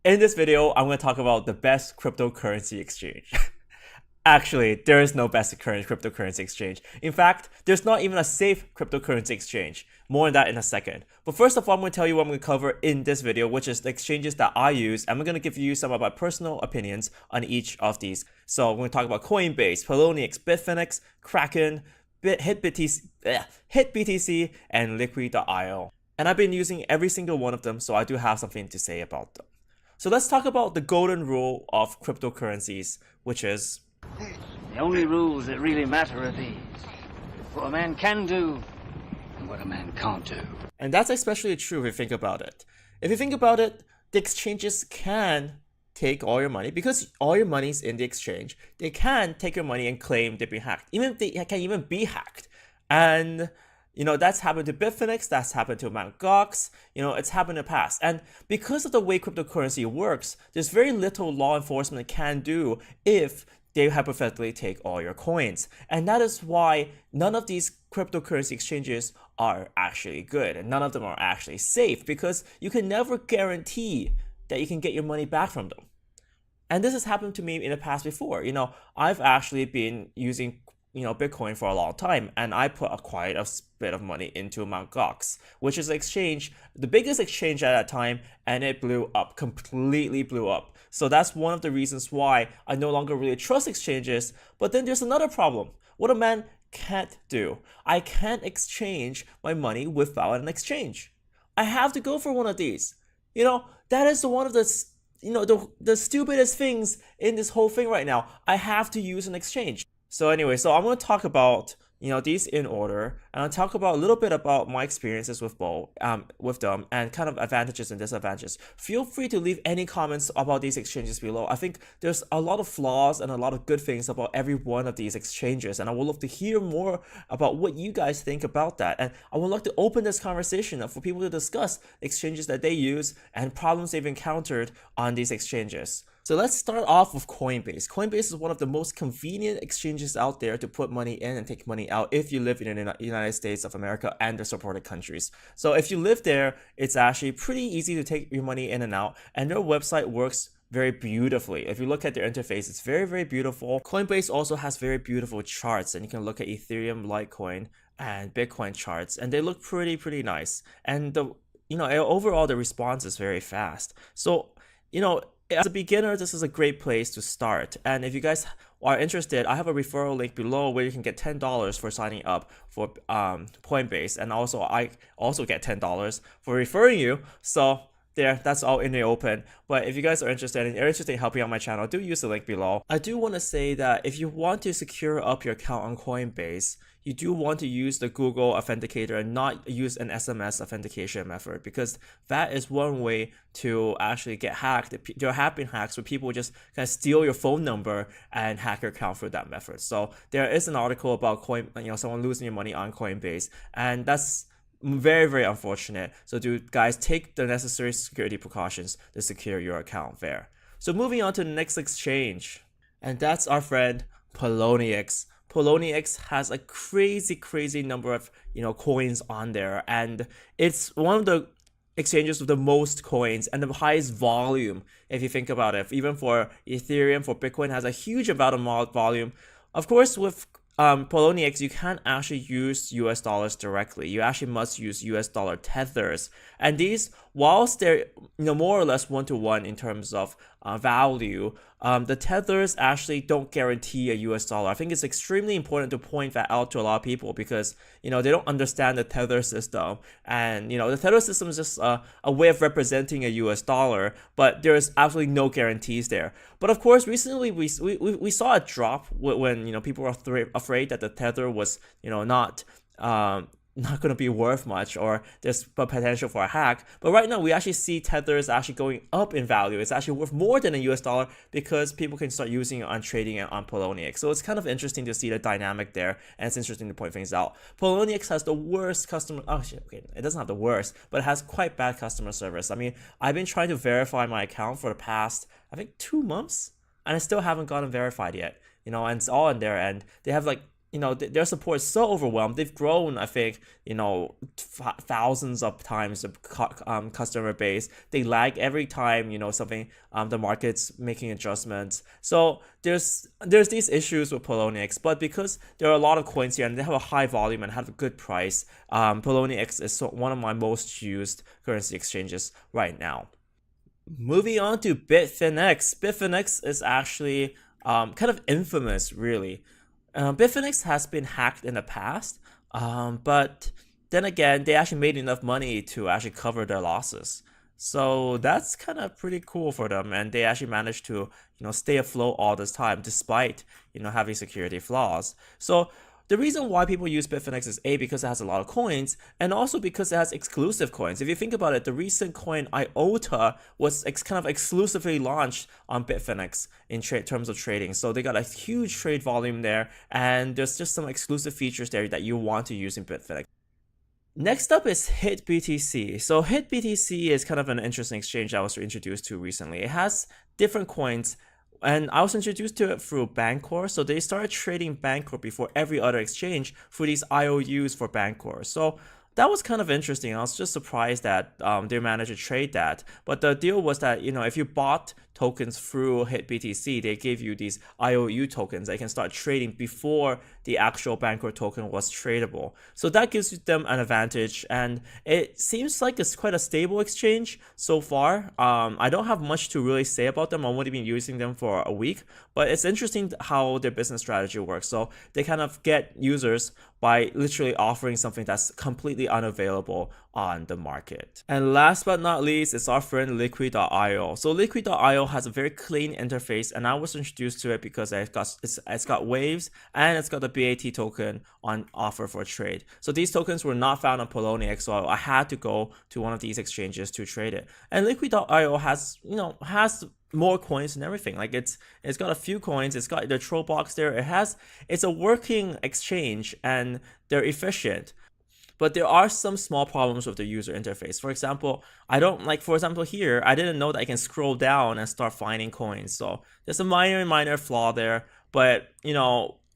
In this video, I'm going to talk about the best cryptocurrency exchange. Actually, there is no best cryptocurrency exchange. In fact, there's not even a safe cryptocurrency exchange. More on that in a second. But first of all, I'm going to tell you what I'm going to cover in this video, which is the exchanges that I use. And I'm going to give you some of my personal opinions on each of these. So I'm going to talk about Coinbase, Poloniex, Bitfinex, Kraken, HitBTC, and Liquid.io. And I've been using every single one of them, so I do have something to say about them. So let's talk about the golden rule of cryptocurrencies, which is the only rules that really matter are these: what a man can do and what a man can't do. And that's especially true if you think about it. If you think about it, the exchanges can take all your money because all your money's in the exchange. They can take your money and claim they've been hacked. Even they can even be hacked. And that's happened to Bitfinex, that's happened to Mt. Gox, it's happened in the past. And because of the way cryptocurrency works, there's very little law enforcement can do if they hypothetically take all your coins. And that is why none of these cryptocurrency exchanges are actually good, and none of them are actually safe, because you can never guarantee that you can get your money back from them. And this has happened to me in the past before. I've actually been using Bitcoin for a long time, and I put quite a bit of money into Mt. Gox, which is the biggest exchange at that time, and it completely blew up. So that's one of the reasons why I no longer really trust exchanges. But then there's another problem. What a man can't do. I can't exchange my money without an exchange. I have to go for one of these. That is one of the stupidest things in this whole thing right now. I have to use an exchange. So anyway, I'm going to talk about these in order, and I'll talk about a little bit about my experiences with them, and kind of advantages and disadvantages. Feel free to leave any comments about these exchanges below. I think there's a lot of flaws and a lot of good things about every one of these exchanges, and I would love to hear more about what you guys think about that. And I would like to open this conversation up for people to discuss exchanges that they use and problems they've encountered on these exchanges. So let's start off with Coinbase. Coinbase is one of the most convenient exchanges out there to put money in and take money out if you live in the United States of America and the supported countries. So if you live there, it's actually pretty easy to take your money in and out, and their website works very beautifully. If you look at their interface, it's very, very beautiful. Coinbase also has very beautiful charts, and you can look at Ethereum, Litecoin, and Bitcoin charts, and they look pretty nice. And overall the response is very fast. So, as a beginner, this is a great place to start. And if you guys are interested, I have a referral link below where you can get $10 for signing up for Coinbase. And also, I also get $10 for referring you. So that's all in the open. But if you guys are interested in helping out my channel, do use the link below. I do want to say that if you want to secure up your account on Coinbase, you do want to use the Google Authenticator and not use an SMS authentication method, because that is one way to actually get hacked. There have been hacks where people just kind of steal your phone number and hack your account through that method. So there is an article about someone losing your money on Coinbase, and that's very, very unfortunate. So guys, take the necessary security precautions to secure your account there. So moving on to the next exchange, and that's our friend Poloniex. Poloniex has a crazy number of coins on there, and it's one of the exchanges with the most coins and the highest volume, if you think about it. Even for Ethereum, for Bitcoin, has a huge amount of volume. Of course, with Poloniex, you can't actually use US dollars directly. You actually must use US dollar tethers, and these, whilst they're more or less one-to-one in terms of value, the tethers actually don't guarantee a US dollar. I think it's extremely important to point that out to a lot of people, because they don't understand the tether system, and the tether system is just a way of representing a US dollar, but there's absolutely no guarantees there. But of course, recently we saw a drop when people were afraid that the tether was not going to be worth much, or there's potential for a hack. But right now we actually see tethers actually going up in value. It's actually worth more than a US dollar because people can start using it on trading it on Poloniex. So it's kind of interesting to see the dynamic there, and it's interesting to point things out. Poloniex has the worst it doesn't have the worst, but it has quite bad customer service. I mean, I've been trying to verify my account for the past, I think, 2 months, and I still haven't gotten verified yet. And it's all in there, and they have like their support is so overwhelmed. They've grown, I think, thousands of times the customer base. They lag every time, something, the market's making adjustments. So there's these issues with Poloniex, but because there are a lot of coins here and they have a high volume and have a good price, Poloniex is one of my most used currency exchanges right now. Moving on to Bitfinex. Bitfinex is actually kind of infamous, really. Bitfinex has been hacked in the past, but then again, they actually made enough money to actually cover their losses. So that's kind of pretty cool for them, and they actually managed to, stay afloat all this time despite, having security flaws. So the reason why people use Bitfinex is because it has a lot of coins, and also because it has exclusive coins. If you think about it, the recent coin IOTA was kind of exclusively launched on Bitfinex in terms of trading. So they got a huge trade volume there, and there's just some exclusive features there that you want to use in Bitfinex. Next up is HitBTC. So HitBTC is kind of an interesting exchange I was introduced to recently. It has different coins, and I was introduced to it through Bancor. So they started trading Bancor before every other exchange for these IOUs for Bancor. So that was kind of interesting. I was just surprised that they managed to trade that. But the deal was that, if you bought tokens through HitBTC, they gave you these IOU tokens that you can start trading before the actual Bancor token was tradable. So that gives them an advantage, and it seems like it's quite a stable exchange so far. I don't have much to really say about them. I've only been using them for a week, but it's interesting how their business strategy works. So they kind of get users by literally offering something that's completely unavailable on the market. And last but not least, it's our friend Liquid.io. So Liquid.io has a very clean interface, and I was introduced to it because it's got waves and it's got the BAT token on offer for trade. So these tokens were not found on Poloniex, so I had to go to one of these exchanges to trade it. And Liquid.io has more coins and everything. Like it's got a few coins, it's got the troll box there, it's a working exchange, and they're efficient. But there are some small problems with the user interface. For example, here, I didn't know that I can scroll down and start finding coins. So there's a minor flaw there, but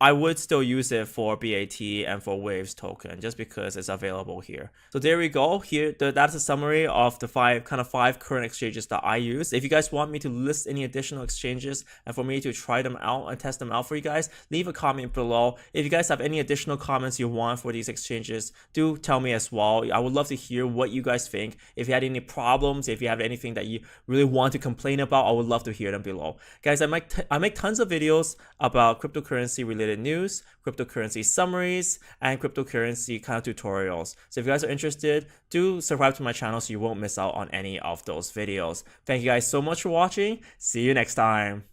I would still use it for BAT and for Waves token just because it's available here. So there we go. That's a summary of the five current exchanges that I use. If you guys want me to list any additional exchanges and for me to try them out and test them out for you guys, leave a comment below. If you guys have any additional comments you want for these exchanges, do tell me as well. I would love to hear what you guys think. If you had any problems, if you have anything that you really want to complain about, I would love to hear them below. Guys, I make tons of videos about cryptocurrency related news, cryptocurrency summaries, and cryptocurrency kind of tutorials. So if you guys are interested, do subscribe to my channel so you won't miss out on any of those videos. Thank you guys so much for watching. See you next time.